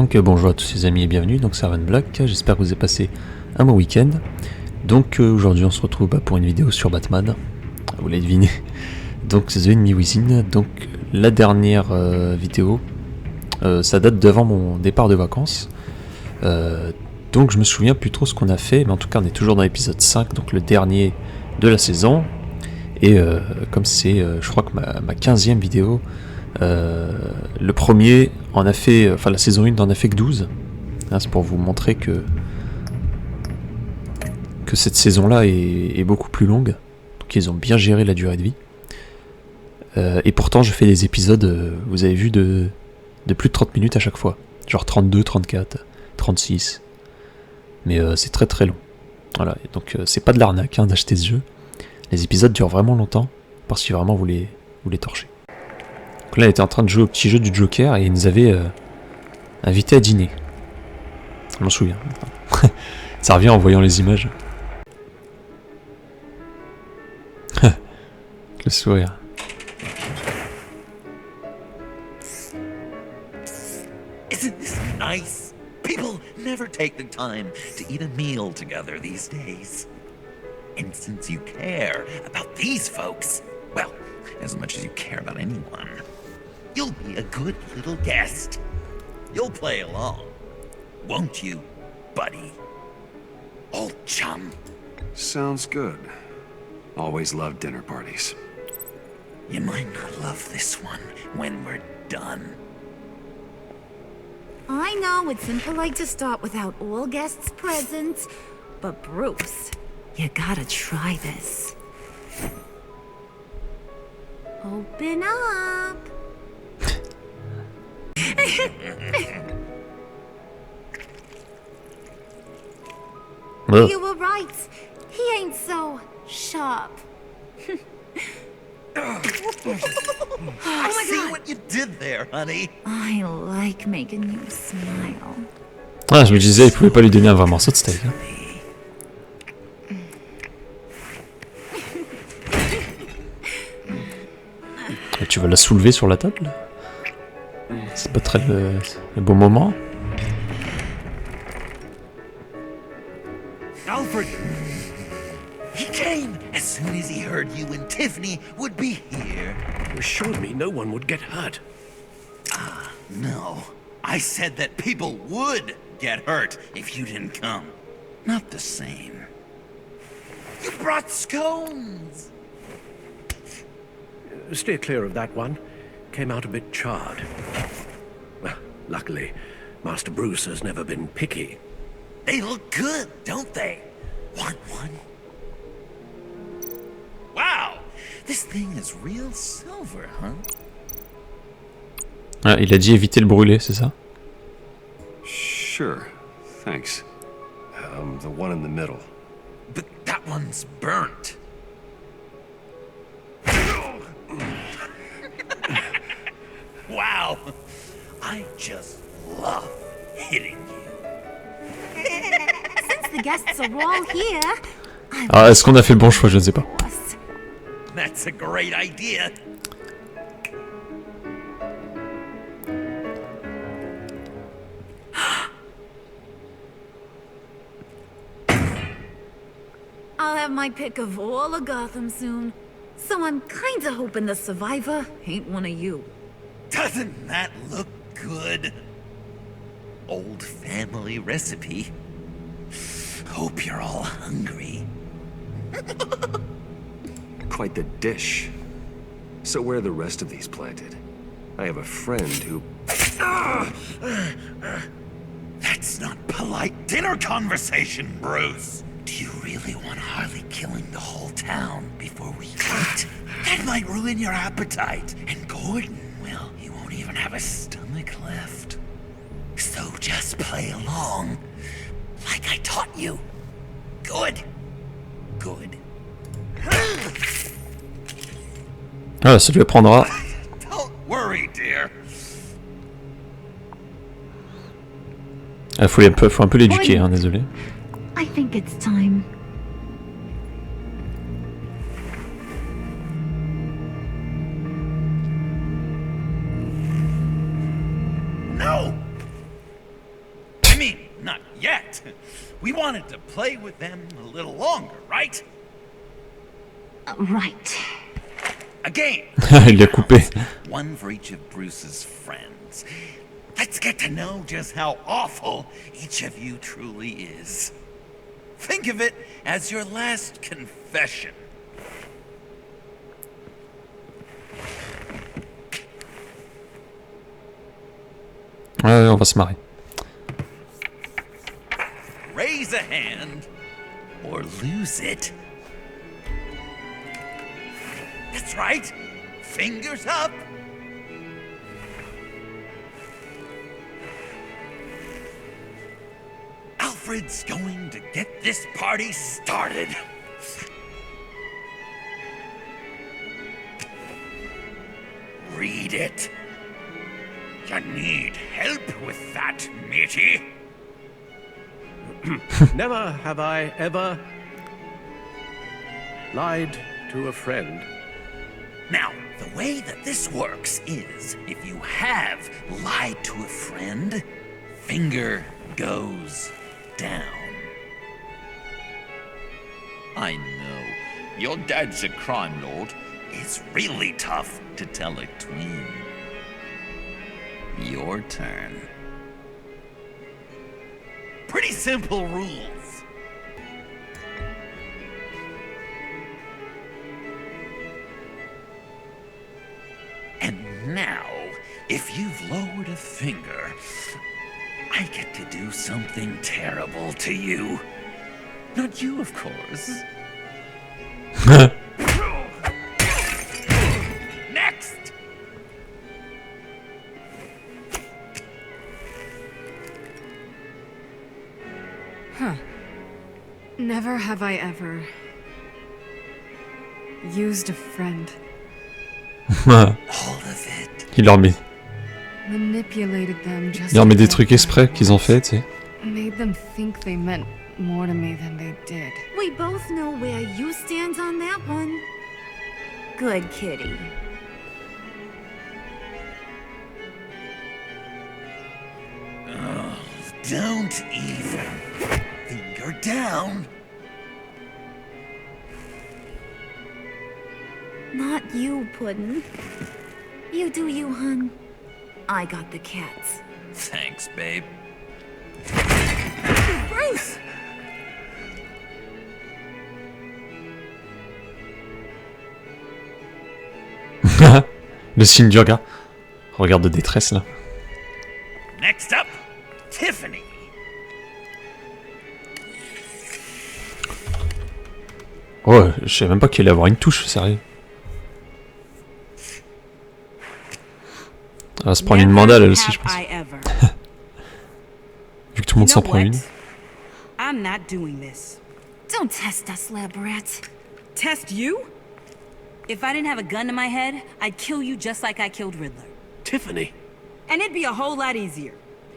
Donc bonjour à tous les amis et bienvenue, donc c'est Black, j'espère que vous avez passé un bon week-end. Donc aujourd'hui on se retrouve pour une vidéo sur Batman, vous l'avez deviné. Donc c'est The Enemy Within, donc la dernière vidéo, ça date d'avant mon départ de vacances. Donc je me souviens plus trop ce qu'on a fait, mais en tout cas on est toujours dans l'épisode 5, donc le dernier de la saison. Et comme c'est je crois que ma 15e vidéo, le premier en a fait, enfin la saison 1 n'en a fait que 12. Hein, c'est pour vous montrer que cette saison là est beaucoup plus longue. Donc ils ont bien géré la durée de vie. Et pourtant je fais des épisodes, vous avez vu, de plus de 30 minutes à chaque fois. Genre 32, 34, 36. Mais c'est très très long. Voilà, et donc c'est pas de l'arnaque hein, d'acheter ce jeu. Les épisodes durent vraiment longtemps, parce que vraiment vous les torchez. Donc là, il était en train de jouer au petit jeu du Joker et il nous avait invité à dîner. Je m'en souviens. Ça revient en voyant les images. Le sourire. Isn't this nice? People never take the time to eat a meal together these days. And since you care about these folks, well, as much as you care about anyone, you'll be a good little guest. You'll play along, won't you, buddy? Old chum. Sounds good. Always loved dinner parties. You might not love this one when we're done. I know it's impolite to start without all guests present, but Bruce, you gotta try this. Open up. You were right. He ain't so sharp. I see what you did there, honey. I like making you smile. Ah, je me disais, il pouvait pas lui donner un vrai morceau de steak. Hein. Et tu vas la soulever sur la table? C'est pas très le bon moment. Alfred! He came as soon as he heard you and Tiffany would be here. You assured me no one would get hurt. No, I said that people would get hurt if you didn't come. Not the same. You brought scones! Steer clear of that one. Came out a bit charred. Well, luckily, Master Bruce has never been picky. They look good, don't they? Want one? Wow! This thing is real silver, huh? Ah, il a dit éviter le brûlé, c'est ça? Sure, thanks. The one in the middle. But that one's burnt. Wow! I just love hitting you. Since the guests are all here, Ah, est-ce qu'on a fait le bon choix? Je ne sais pas. That's a great idea. I'll have my pick of all of Gotham soon. So I'm kinda hoping the survivor ain't one of you. Doesn't that look good? Old family recipe. Hope you're all hungry. Quite the dish. So where are the rest of these planted? I have a friend who... That's not polite dinner conversation, Bruce. Do you really want Harley killing the whole town before we eat? That might ruin your appetite. And Gordon, well, he won't even have a stomach left. So just play along, like I taught you. Good. Good. Ah, ça lui apprendra. Don't worry, dear. Ah, faut un peu l'éduquer, hein, désolé. I think it's time. No! We wanted to play with them a little longer, right? Right. A game. Il l'a coupé. One for each of Bruce's friends. Let's get to know just how awful each of you truly is. Think of it as your last confession. Ouais, on va se marrer. Raise a hand or lose it. That's right. Fingers up. Alfred's going to get this party started. Read it. You need help with that, matey. Never have I ever lied to a friend. Now, the way that this works is, if you have lied to a friend, finger goes down. I know, your dad's a crime lord. It's really tough to tell a twin. Your turn. Pretty simple rules. And now, if you've lowered a finger, I get to do something terrible to you. Not you, of course. Next! Never have I ever used a friend, All of it. Il leur met, manipulated them just il leur met to des get trucs exprès qu'ils ont fait, tu sais. made them think they meant more to me than they did. We both know where you stand on that one. Good kitty. Don't even. Finger down. Not you, Puddin'. You do you, hun. I got the cats. Thanks, babe. Bruce! Le signe du regard. Regard de détresse là. Next up, Tiffany. Oh, je savais même pas qu'il allait avoir une touche, sérieux. Elle va se prendre une mandale elle aussi, je pense. Vu que tout le monde s'en prend une. I'm not doing this. Don't test us, lab rat. Test you? If I didn't have a gun to my head, I'd kill you just like I killed Riddler. Tiffany. And it'd be a whole lot easier.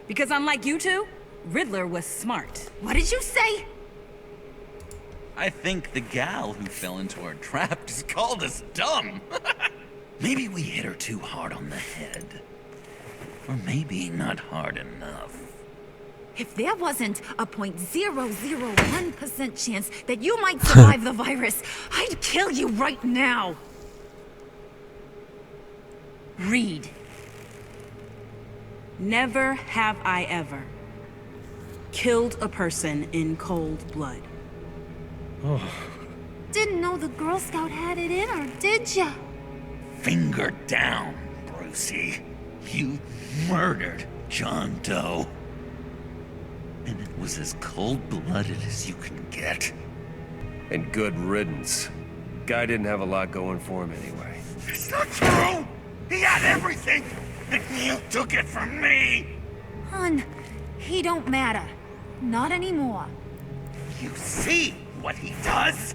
Because unlike you two, Riddler was smart. What did you say? I think the gal who fell into our trap just called us dumb. Maybe we hit her too hard on the head. Or maybe not hard enough. If there wasn't a 0.001% chance that you might survive the virus, I'd kill you right now. Read. Never have I ever killed a person in cold blood. Didn't know the Girl Scout had it in her, did ya? Finger down, Brucey. You murdered John Doe. And it was as cold-blooded as you can get. And good riddance. Guy didn't have a lot going for him anyway. It's not true! He had everything! And you took it from me! Hun, he don't matter. Not anymore. You see what he does?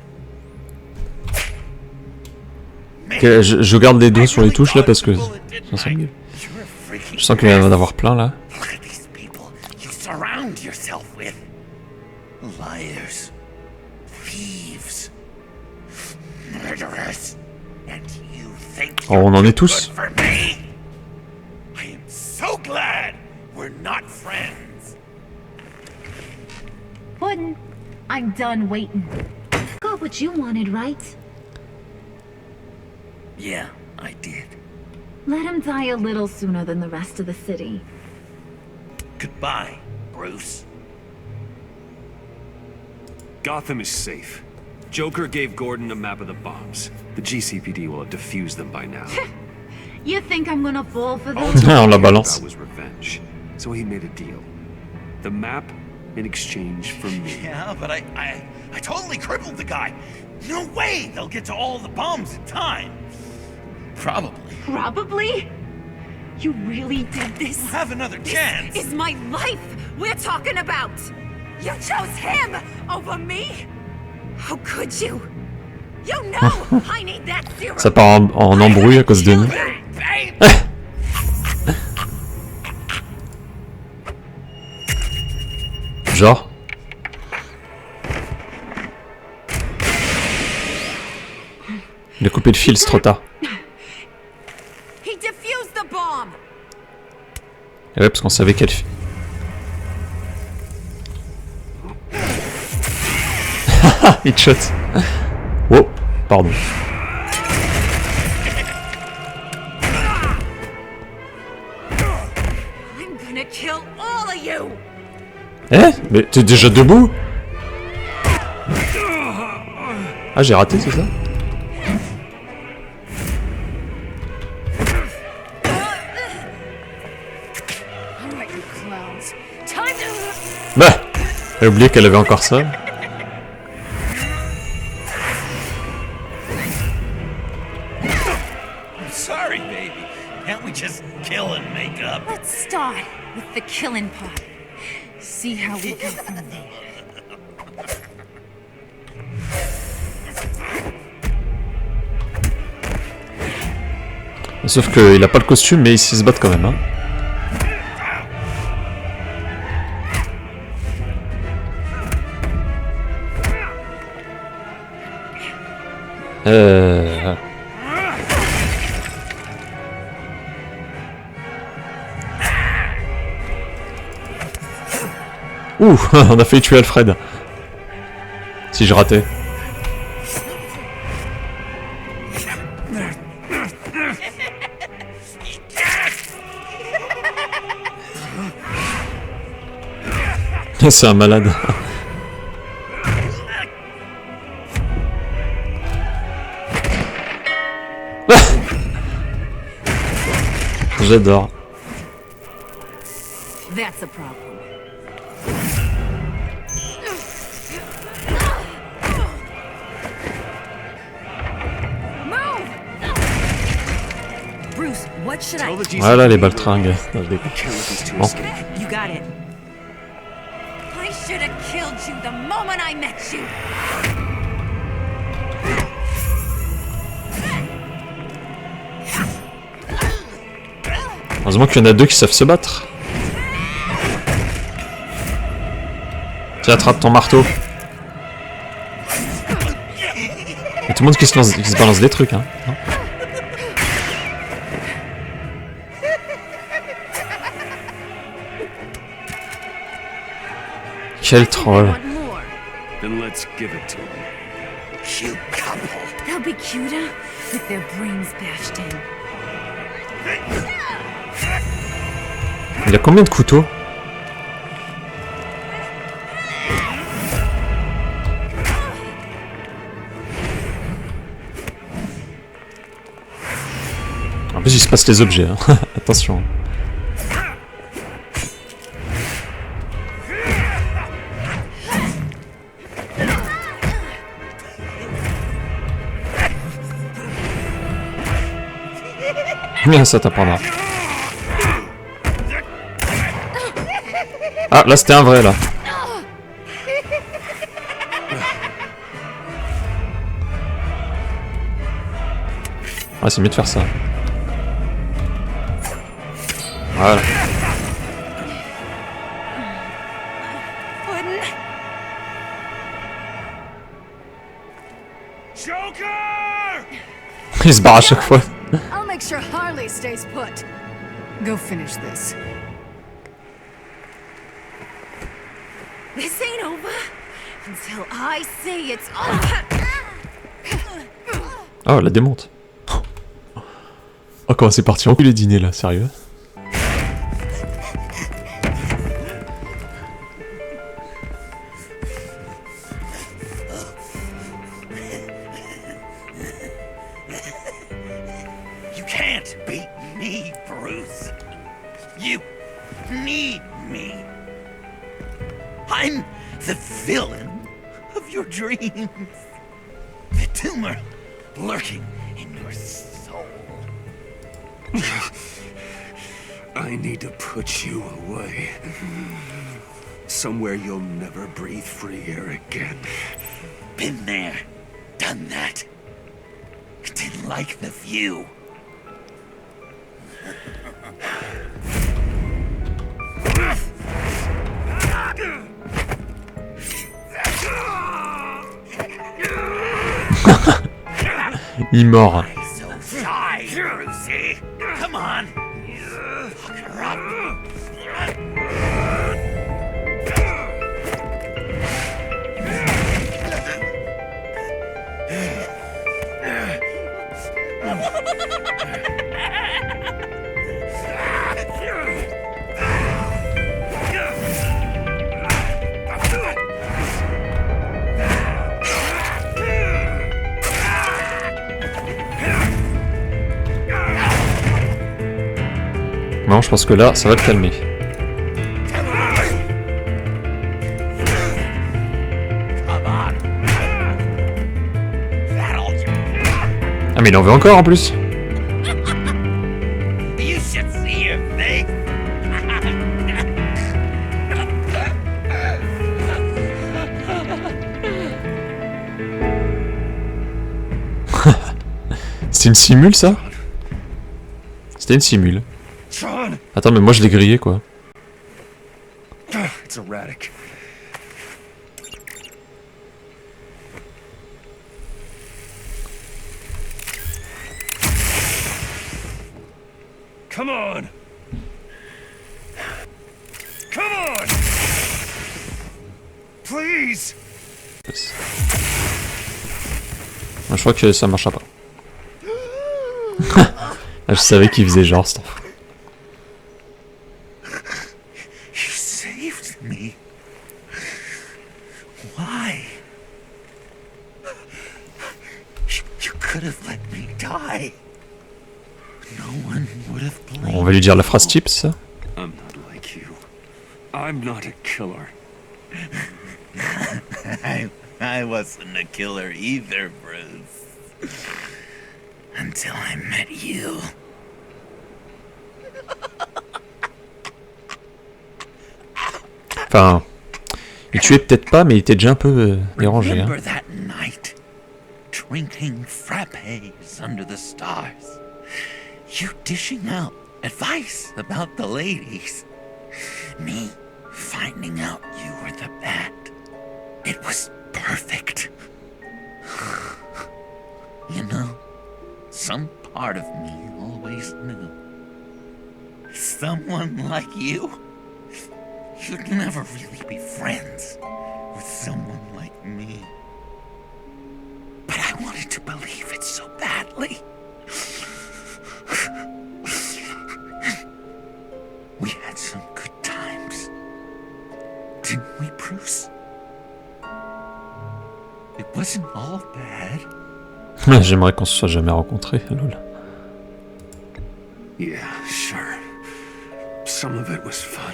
Ok, je garde les dos sur les touches là parce que ça sent mieux. Je sens qu'il va y en avoir plein là. Look at these people you surround yourself with. Liars, thieves, murderers, and you think Oh, on en est tous. good for me? I am so glad we're not friends. Puddin'. done waiting. Got what you wanted, right? Yeah, I did. Let him die a little sooner than the rest of the city. Goodbye, Bruce. Gotham is safe. Joker gave Gordon a map of the bombs. The GCPD will have defused them by now. You think I'm gonna fall for All this? Joker On la cared balance. about was revenge. So he made a deal. The map in exchange for me. Yeah, but I totally crippled the guy. No way they'll get to all the bombs in time. Probably. Probably? You really did this? Have another chance. Is my life we're talking about? You chose him over me? How could you? You know I need that serum. Ça part en embrouille à cause de nous. Genre. Il a coupé le fil, c'est trop tard. He defused the bomb. Et ouais, parce qu'on savait quelle fille. Headshot. Oh, pardon. I'm gonna kill all of you. Eh? Mais t'es déjà debout? Ah, j'ai raté, c'est ça? Alright, you clowns. Time to... Bah! J'ai oublié qu'elle avait encore ça. I'm sorry, baby. Can't we just kill and make up? Let's start with the killing part. See how we go from there. Sauf qu'il a pas le costume, mais il sait se battre quand même, hein. Ouh, on a failli tuer Alfred. Si je ratais. C'est un malade. J'adore. That's a problem. Bruce, what should Tell I... the Voilà les GCPD baltringues. Non, je déconne. can't let these two Bon. escape. You got it. I should have killed you the moment I met you. Heureusement qu'il y en a deux qui savent se battre. Tiens, attrape ton marteau. Et tout le monde qui se balance des trucs, hein. Quel troll. Want more? Then let's give it to him. Cute couple. They'll be cuter with their brains bashed in. Il a combien de couteaux? En plus il se passe les objets, hein. Attention. Ça t'apprendra. Ah, là c'était un vrai là. Ah, c'est mieux de faire ça. Voilà. Joker! Il se barre à chaque fois. I'll make sure Harley stays put. Go finish this. This ain't over. Until I see it's over. Oh, la démonte. Oh, comment c'est parti en cul les dîners là, sérieux? You can't beat me, Bruce. You need me. I'm the villain of your dreams. The tumor lurking in your soul. I need to put you away. Somewhere you'll never breathe free air again. Been there, done that. Didn't like the view. Il mord. So shy, Brucey. Come on. Fuck her up. Non, je pense que là, ça va te calmer. Ah mais il en veut encore en plus. You should see your face. C'était une simule ça? C'était une simule. Attends, mais moi je l'ai grillé quoi. It's erratic. Come on! Come on! Please! Moi, je crois que ça marchera pas. Je savais qu'il faisait genre cet enfant. You saved me. Why? You could have let me die. No one would have blamed. On va lui dire la phrase type, ça. I'm not like you. I'm not a killer. I wasn't a killer either, Bruce. Until I met you. Enfin, il tuait peut-être pas, mais il était déjà un peu dérangé. Hein. Remember that night, drinking frappes under the stars. You dishing out advice about the ladies. Me finding out you were the bat. It was perfect. You know, some part of me always knew. Someone like you, you'd never really be friends with someone like me. But I wanted to believe it so badly. We had some good times, didn't we, Bruce? It wasn't all bad. J'aimerais qu'on se soit jamais rencontrés, lol. Yeah, sure. Some of it was fun.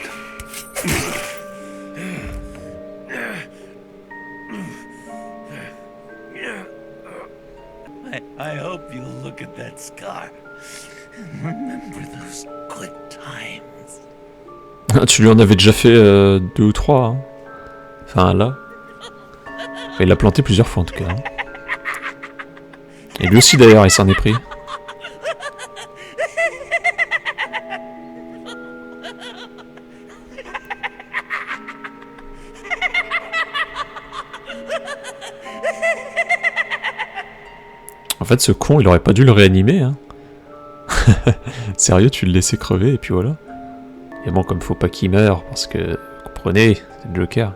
I hope you'll look at that scar and remember those good times. Ah, tu lui en avais déjà fait 2 ou 3. Hein. Enfin, là. Enfin, il l'a planté plusieurs fois en tout cas. Hein. Et lui aussi d'ailleurs, il s'en est pris. En fait, ce con, il aurait pas dû le réanimer. Hein. Sérieux, tu le laissais crever et puis voilà. Et bon, comme faut pas qu'il meure, parce que, vous comprenez, c'est le Joker.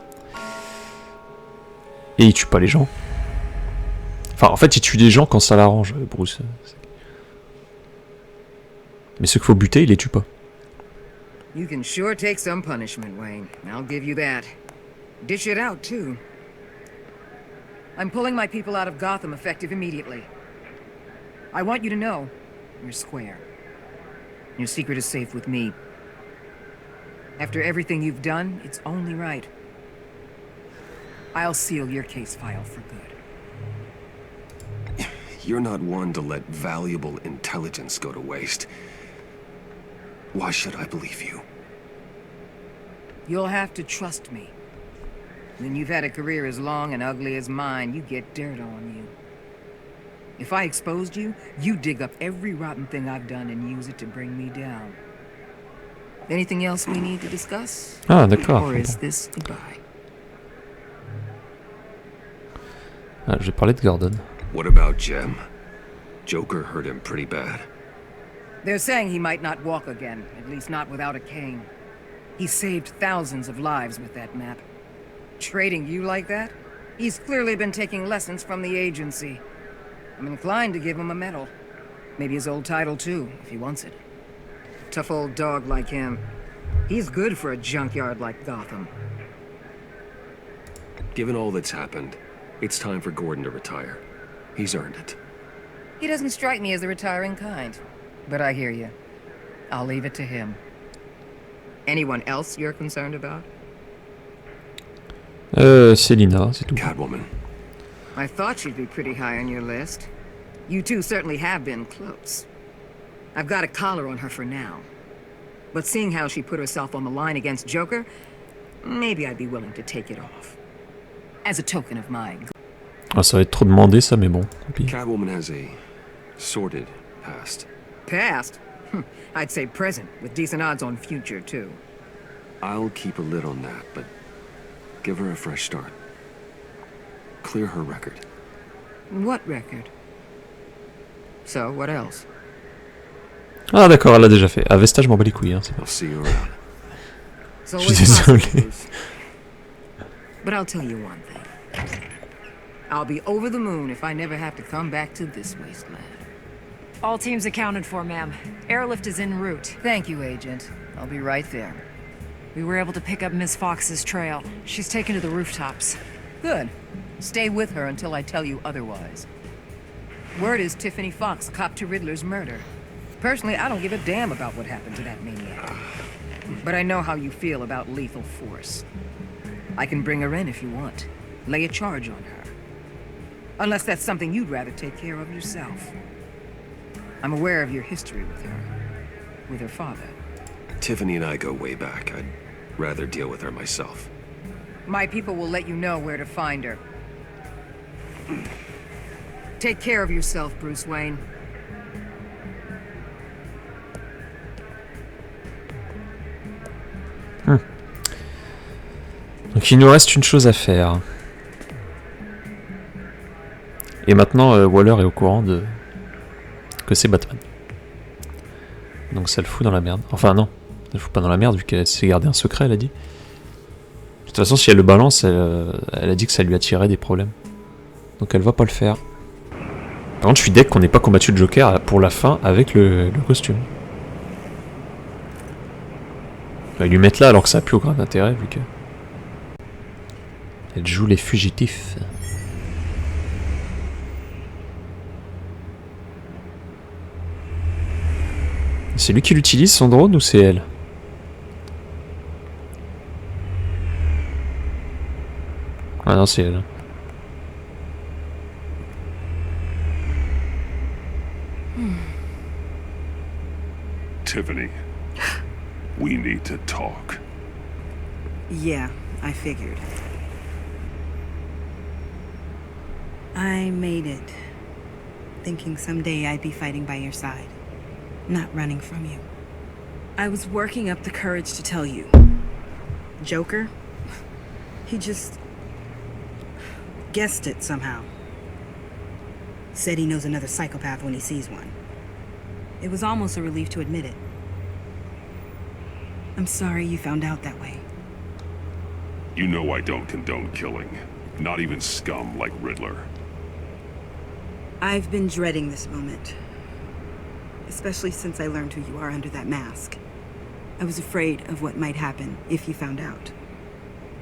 Et il tue pas les gens. Enfin, en fait, il tue des gens quand ça l'arrange, Bruce. Mais ceux qu'il faut buter, il les tue pas. You can sure take some punishment, Wayne. I'll give you that. Dish it out, too. I'm pulling my people out of Gotham effective immediately. I want you to know you're square. Your secret is safe with me. After everything you've done, it's only right. I'll seal your case file for good. You're not one to let valuable intelligence go to waste. Why should I believe you? You'll have to trust me. When you've had a career as long and ugly as mine, you get dirt on you. If I exposed you, you dig up every rotten thing I've done and use it to bring me down. Anything else we need to discuss? Ah, d'accord. Or is this goodbye? Ah, je vais parler de Gordon. What about Jem? Joker hurt him pretty bad. They're saying he might not walk again, at least not without a cane. He saved thousands of lives with that map. Trading you like that? He's clearly been taking lessons from the agency. I'm inclined to give him a medal. Maybe his old title too, if he wants it. Tough old dog like him. He's good for a junkyard like Gotham. Given all that's happened, it's time for Gordon to retire. He's earned it. He doesn't strike me as the retiring kind. But I hear you. I'll leave it to him. Anyone else you're concerned about? Selina, c'est tout. Catwoman. I thought she'd be pretty high on your list. You two certainly have been close. I've got a collar on her for now. But seeing how she put herself on the line against Joker, maybe I'd be willing to take it off. As a token of my... Ah, ça va être trop demandé ça, mais bon. Puis... Catwoman has a sordid past. Past? I'd say present, with decent odds on future, too. I'll keep a lid on that, but give her a fresh start. Clear her record. What record? So, what else? Ah d'accord, elle l'a déjà fait. Avesta, je m'en bats les couilles, hein, c'est pas... I'll see you around. So Je suis désolé. But I'll tell you one thing. I'll be over the moon if I never have to come back to this wasteland. All teams accounted for, ma'am. Airlift is en route. Thank you, Agent. I'll be right there. We were able to pick up Miss Fox's trail. She's taken to the rooftops. Good. Stay with her until I tell you otherwise. Word is Tiffany Fox copped to Riddler's murder. Personally, I don't give a damn about what happened to that maniac. But I know how you feel about lethal force. I can bring her in if you want. Lay a charge on her. Unless that's something you'd rather take care of yourself. I'm aware of your history with her. With her father. Tiffany and I go way back. I'd rather deal with her myself. My people will let you know where to find her. Take care of yourself, Bruce Wayne. Donc il nous reste une chose à faire. Et maintenant, Waller est au courant de... que c'est Batman. Donc ça le fout dans la merde. Enfin non, ça le fout pas dans la merde vu qu'elle s'est gardé un secret, elle a dit. De toute façon, si elle le balance, elle a dit que ça lui attirait des problèmes. Donc elle va pas le faire. Par contre, je suis deck qu'on n'ait pas combattu le Joker pour la fin avec le costume. On va lui mettre là alors que ça n'a plus aucun intérêt vu que... Elle joue les fugitifs. C'est lui qui l'utilise son drone ou c'est elle? Ah non, c'est elle. Tiffany, we need to talk. Yeah, I figured. I made it, thinking someday I'd be fighting by your side, not running from you. I was working up the courage to tell you. Joker? He just... guessed it somehow. Said he knows another psychopath when he sees one. It was almost a relief to admit it. I'm sorry you found out that way. You know I don't condone killing. Not even scum like Riddler. I've been dreading this moment. Especially since I learned who you are under that mask. I was afraid of what might happen if you found out.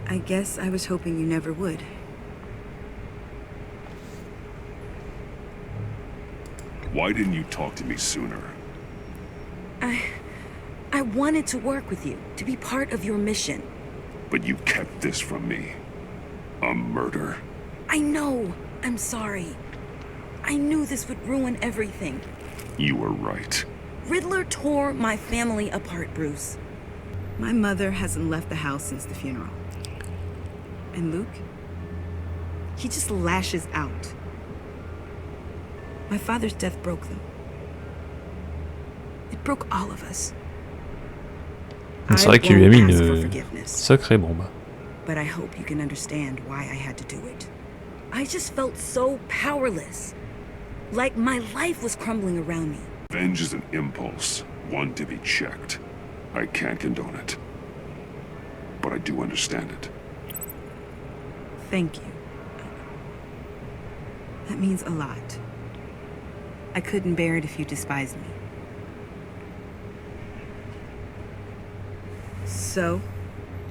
I guess I was hoping you never would. Why didn't you talk to me sooner? I wanted to work with you, to be part of your mission. But you kept this from me. A murder. I know. I'm sorry. I knew this would ruin everything. You were right. Riddler tore my family apart, Bruce. My mother hasn't left the house since the funeral. And Luke? He just lashes out. My father's death broke them. It broke all of us. C'est vrai qu'il lui a mis une forgiveness. sacrée bombe. But I hope you can understand why I had to do it. I just felt so powerless. Like my life was crumbling around me. Revenge is an impulse, one to be checked. I can't condone it. But I do understand it. Thank you. That means a lot. I couldn't bear it if you despised me. So,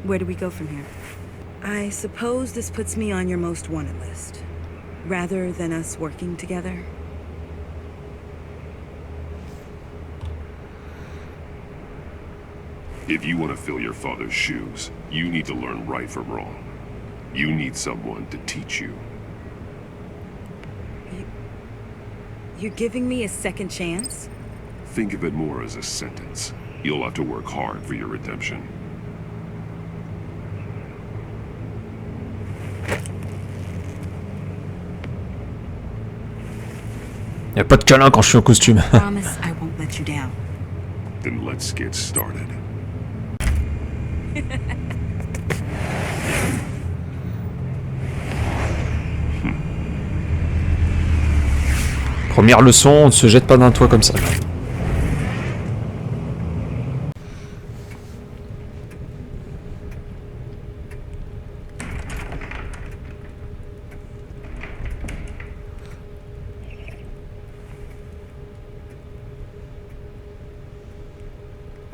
where do we go from here? I suppose this puts me on your most wanted list. Rather than us working together. If you want to fill your father's shoes, you need to learn right from wrong. You need someone to teach you. You're giving me a second chance? Think of it more as a sentence. You'll have to work hard for your redemption. Y a pas de câlin quand je suis en costume. Promise I won't let you down. Then let's get started. Première leçon, on ne se jette pas d'un toit comme ça.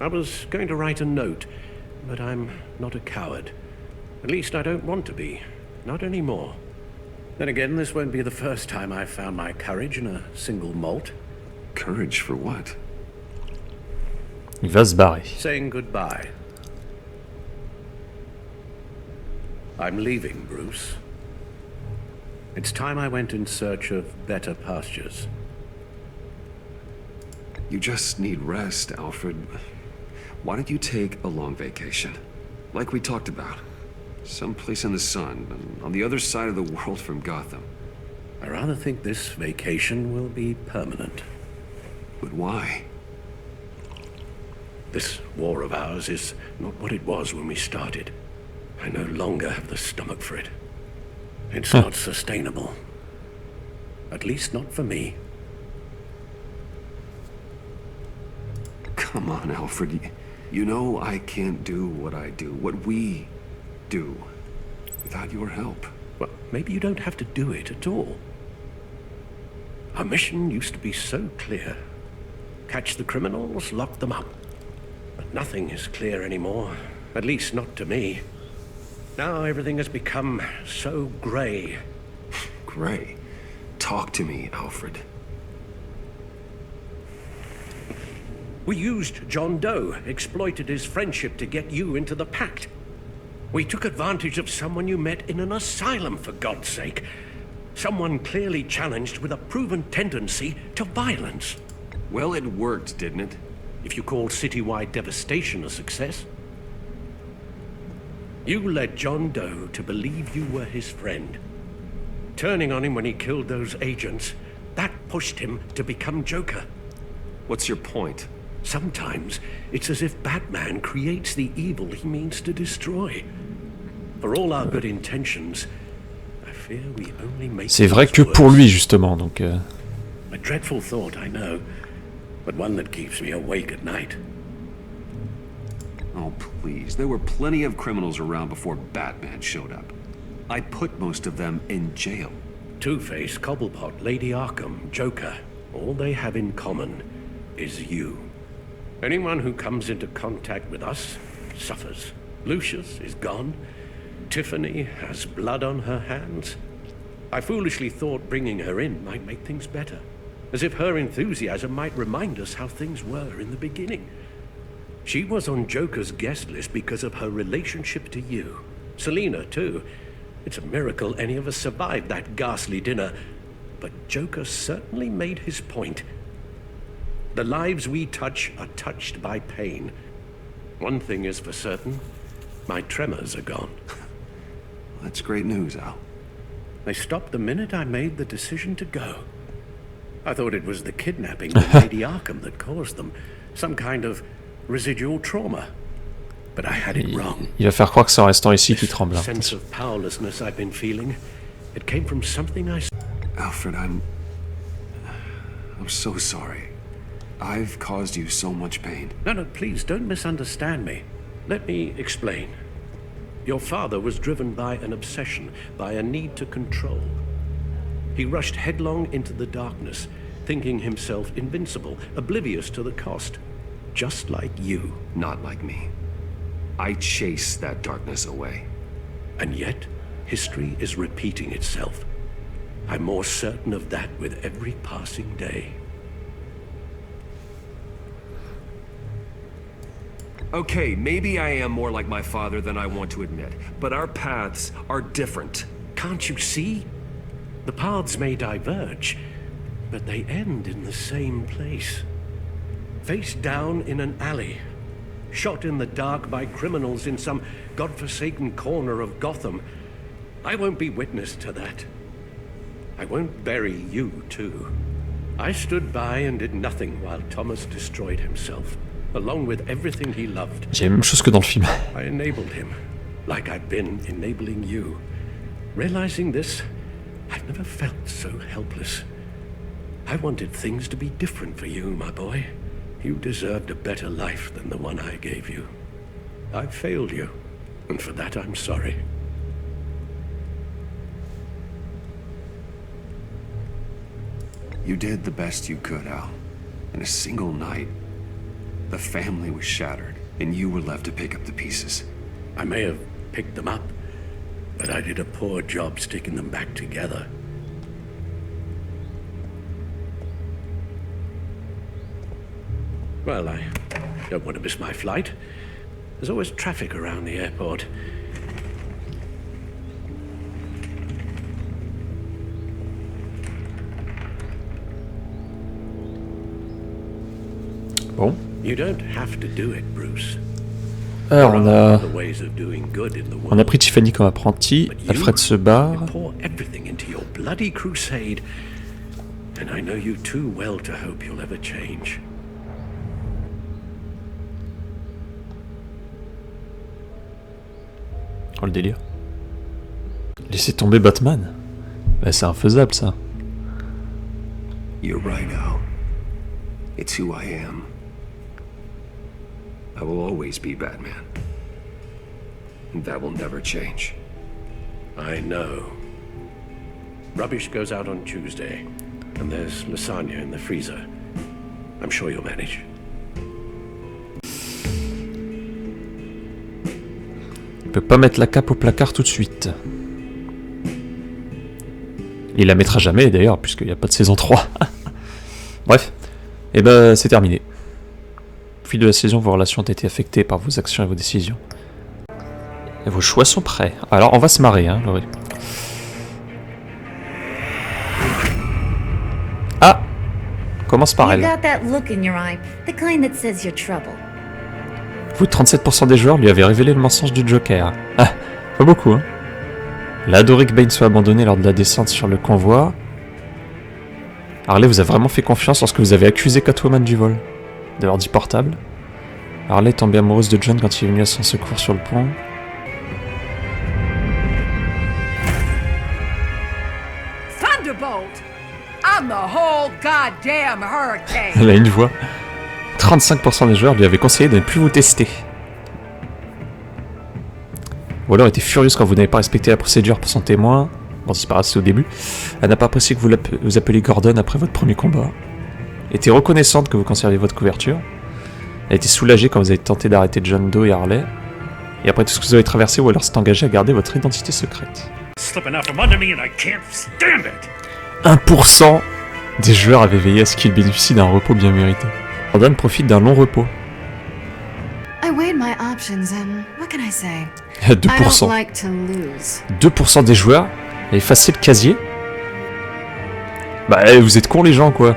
I was going to write a note, but I'm not a coward. At least I don't want to be. Not anymore. Then again, this won't be the first time I've found my courage in a single malt. Courage for what? Il va se barrer. Saying goodbye. I'm leaving, Bruce. It's time I went in search of better pastures. You just need rest, Alfred. Why don't you take a long vacation? Like we talked about. Someplace in the sun, on the other side of the world from Gotham. I rather think this vacation will be permanent. But why? This war of ours is not what it was when we started. I no longer have the stomach for it. It's not sustainable. At least not for me. Come on, Alfred. You know I can't do what I do, what we do, without your help. Well, maybe you don't have to do it at all. Our mission used to be so clear. Catch the criminals, lock them up. But nothing is clear anymore, at least not to me. Now everything has become so grey. Gray. Talk to me, Alfred. We used John Doe, exploited his friendship to get you into the pact. We took advantage of someone you met in an asylum, for God's sake. Someone clearly challenged with a proven tendency to violence. Well, it worked, didn't it? If you call citywide devastation a success. You led John Doe to believe you were his friend. Turning on him when he killed those agents, that pushed him to become Joker. What's your point? Sometimes, it's as if Batman creates the evil he means to destroy. For all our good intentions, I fear we only make C'est vrai que pour lui, justement, donc... A dreadful thought, I know, but one that keeps me awake at night. Oh, please. There were plenty of criminals around before Batman showed up. I put most of them in jail. Two-Face, Cobblepot, Lady Arkham, Joker, all they have in common is you. Anyone who comes into contact with us suffers. Lucius is gone. Tiffany has blood on her hands. I foolishly thought bringing her in might make things better, as if her enthusiasm might remind us how things were in the beginning. She was on Joker's guest list because of her relationship to you. Selina, too. It's a miracle any of us survived that ghastly dinner, but Joker certainly made his point. The lives we touch are touched by pain. One thing is for certain, my tremors are gone. That's great news, Al. They stopped the minute I made the decision to go. I thought it was the kidnapping of Lady Arkham that caused them, some kind of residual trauma. But I had it wrong. Il va faire croire que c'est en restant ici qu'il tremble. This sense of powerlessness I've been feeling, it came from something I... Alfred, I'm so sorry. I've caused you so much pain. No, please, don't misunderstand me. Let me explain. Your father was driven by an obsession, by a need to control. He rushed headlong into the darkness, thinking himself invincible, oblivious to the cost. Just like you. Not like me. I chase that darkness away. And yet, history is repeating itself. I'm more certain of that with every passing day. Okay, maybe I am more like my father than I want to admit, but our paths are different. Can't you see? The paths may diverge, but they end in the same place. Face down in an alley, shot in the dark by criminals in some godforsaken corner of Gotham. I won't be witness to that. I won't bury you, too. I stood by and did nothing while Thomas destroyed himself, along with everything he loved. J'ai la même chose que dans le film. I enabled him, like I've been enabling you. Realizing this, I've never felt so helpless. I wanted things to be different for you, my boy. You deserved a better life than the one I gave you. I've failed you, and for that I'm sorry. You did the best you could, Al. In a single night, the family was shattered, and you were left to pick up the pieces. I may have picked them up, but I did a poor job sticking them back together. Well, I don't want to miss my flight. There's always traffic around the airport. Bon. You don't have to do it, Bruce. Alors on a pris Tiffany comme apprentie, Alfred se barre. Pour everything into your bloody crusade, and I know you too well to hope you'll ever change. Oh le délire. Laissez tomber Batman. Bah, c'est infaisable ça. You're right, Al. It's who I am. I will always be Batman. And that will never change. I know. Rubbish goes out on Tuesday, and there's lasagna in the freezer. I'm sure you'll manage. Il peut pas mettre la cape au placard tout de suite. Il la mettra jamais d'ailleurs, puisqu'il n'y a pas de saison 3. Bref, et ben c'est terminé. Au fil de la saison, vos relations ont été affectées par vos actions et vos décisions. Et vos choix sont prêts. Alors on va se marrer, hein, Laurie. Ah, commence par elle. Vous, 37% des joueurs lui avez révélé le mensonge du Joker. Ah, pas beaucoup, hein. Il a adoré que Bane soit abandonné lors de la descente sur le convoi. Harley vous a vraiment fait confiance lorsque vous avez accusé Catwoman du vol de l'ordi portable. Harley est tombée amoureuse de John quand il est venu à son secours sur le pont. Thunderbolt! I'm the whole goddamn hurricane! Elle a une voix. 35% des joueurs lui avaient conseillé de ne plus vous tester. Ou alors était furieuse quand vous n'avez pas respecté la procédure pour son témoin. Bon, c'est pas grave, c'est au début. Elle n'a pas apprécié que vous appeliez Gordon après votre premier combat. Elle était reconnaissante que vous conserviez votre couverture. Elle était soulagée quand vous avez tenté d'arrêter John Doe et Harley. Et après tout ce que vous avez traversé, ou alors s'est engagée à garder votre identité secrète. 1% des joueurs avaient veillé à ce qu'ils bénéficient d'un repos bien mérité. Gordon profite d'un long repos. I weighed my options and what can I say? 2%. 2% des joueurs avaient effacé le casier. Bah vous êtes cons les gens quoi.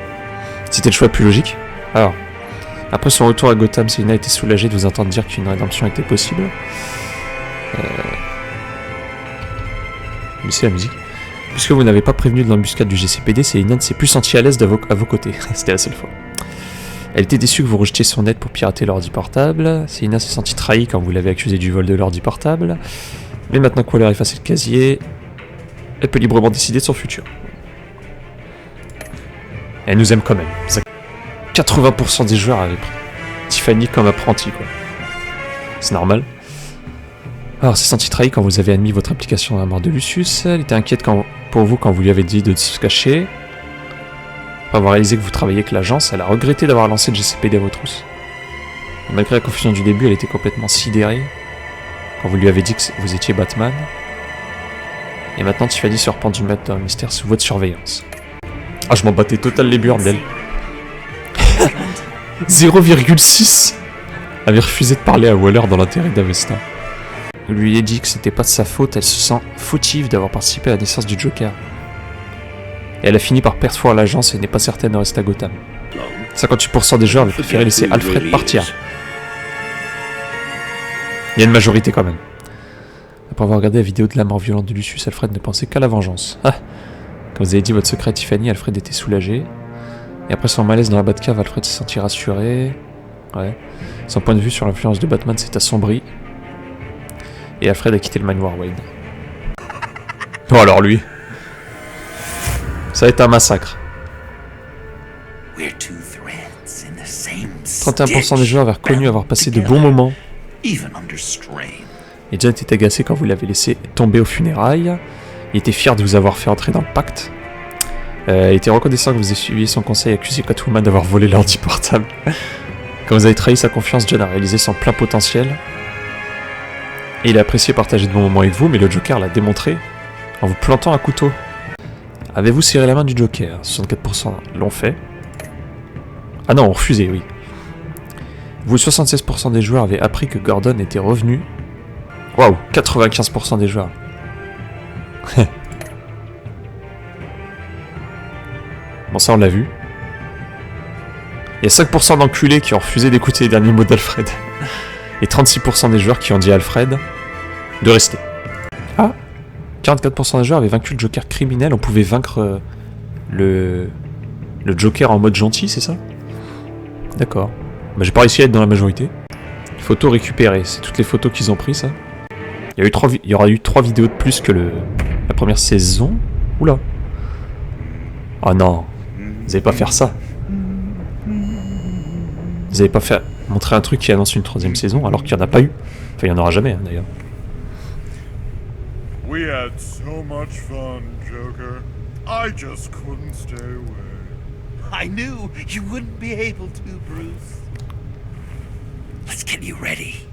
C'était le choix le plus logique. Alors, après son retour à Gotham, Selina était soulagée de vous entendre dire qu'une rédemption était possible. Mais c'est la musique. Puisque vous n'avez pas prévenu de l'embuscade du GCPD, Selina ne s'est plus sentie à l'aise à vos côtés. C'était la seule fois. Elle était déçue que vous rejetiez son aide pour pirater l'ordi portable. Selina s'est sentie trahie quand vous l'avez accusée du vol de l'ordi portable. Mais maintenant qu'on leur a effacé le casier, elle peut librement décider de son futur. Elle nous aime quand même. 80% des joueurs avaient pris Tiffany comme apprentie, quoi. C'est normal. Alors, s'est sentie trahie quand vous avez admis votre implication dans la mort de Lucius. Elle était inquiète pour vous quand vous lui avez dit de se cacher. Après avoir réalisé que vous travailliez avec l'agence, elle a regretté d'avoir lancé le GCPD à vos trousses. Et malgré la confusion du début, elle était complètement sidérée quand vous lui avez dit que vous étiez Batman. Et maintenant, Tiffany se repent du maître d'un mystère sous votre surveillance. Ah, je m'en battais total les burnes d'elle. 0,6 avait refusé de parler à Waller dans l'intérêt d'Avesta. Vous lui avez dit que c'était pas de sa faute, elle se sent fautive d'avoir participé à la naissance du Joker. Et elle a fini par perdre foi à l'agence et n'est pas certaine de rester à Gotham. 58% des joueurs avaient préféré laisser Alfred partir. Il y a une majorité quand même. Après avoir regardé la vidéo de la mort violente de Lucius, Alfred ne pensait qu'à la vengeance. Ah. Quand vous avez dit votre secret à Tiffany, Alfred était soulagé. Et après son malaise dans la Batcave, Alfred s'est senti rassuré. Ouais. Son point de vue sur l'influence de Batman s'est assombri. Et Alfred a quitté le manoir Wayne. Bon alors lui. Ça va être un massacre. 31% des joueurs avaient reconnu avoir passé de bons moments. Et John était agacé quand vous l'avez laissé tomber aux funérailles. Il était fier de vous avoir fait entrer dans le pacte. Il était reconnaissant que vous ayez suivi son conseil et accusé Catwoman d'avoir volé l'ordi portable. Quand vous avez trahi sa confiance, John a réalisé son plein potentiel. Et il a apprécié partager de bons moments avec vous, mais le Joker l'a démontré en vous plantant un couteau. Avez-vous serré la main du Joker? 64% l'ont fait. Ah non, on refusait, oui. Vous, 76% des joueurs avaient appris que Gordon était revenu. Waouh, 95% des joueurs. Bon, ça on l'a vu. Il y a 5% d'enculés qui ont refusé d'écouter les derniers mots d'Alfred. Et 36% des joueurs qui ont dit à Alfred de rester. Ah, 44% des joueurs avaient vaincu le Joker criminel. On pouvait vaincre le Joker en mode gentil, c'est ça? D'accord. Bah, j'ai pas réussi à être dans la majorité. Photos récupérées, c'est toutes les photos qu'ils ont prises, ça. Il y aura eu 3 vidéos de plus que la première saison. Oula. Oh non. Vous allez pas faire ça. Vous allez pas faire montrer un truc qui annonce une 3e saison alors qu'il n'y en a pas eu. Enfin, il n'y en aura jamais, hein, d'ailleurs. We had so much fun, Joker. I just couldn't stay away. I knew you wouldn't be able to, Bruce. Let's get you ready.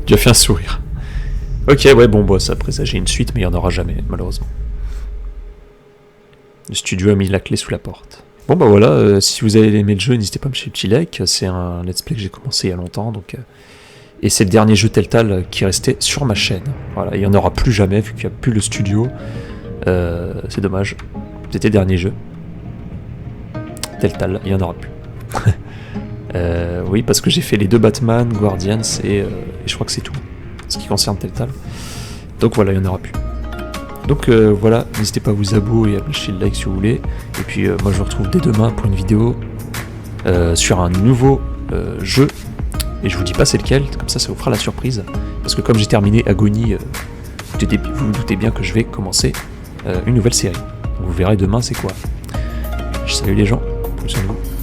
Tu as fait un sourire. Ok, ouais, bon, boss, ça présageait une suite, mais il n'y en aura jamais, malheureusement. Le studio a mis la clé sous la porte. Bon, bah voilà, si vous avez aimé le jeu, n'hésitez pas à me lâcher le petit like. C'est un let's play que j'ai commencé il y a longtemps, donc... Et c'est le dernier jeu Telltale qui restait sur ma chaîne. Voilà, il n'y en aura plus jamais, vu qu'il n'y a plus le studio. C'est dommage. C'était le dernier jeu. Telltale, il n'y en aura plus. Oui, parce que j'ai fait les 2 Batman, Guardians, et je crois que c'est tout. Ce qui concerne Telltale. Donc voilà, il n'y en aura plus. Donc voilà, n'hésitez pas à vous abonner et à lâcher le like si vous voulez. Et puis moi je vous retrouve dès demain pour une vidéo sur un nouveau jeu. Et je vous dis pas c'est lequel, comme ça vous fera la surprise. parce que comme j'ai terminé Agonie, vous vous doutez bien que je vais commencer une nouvelle série. Vous verrez demain c'est quoi. Je salue les gens, prenez soin de vous.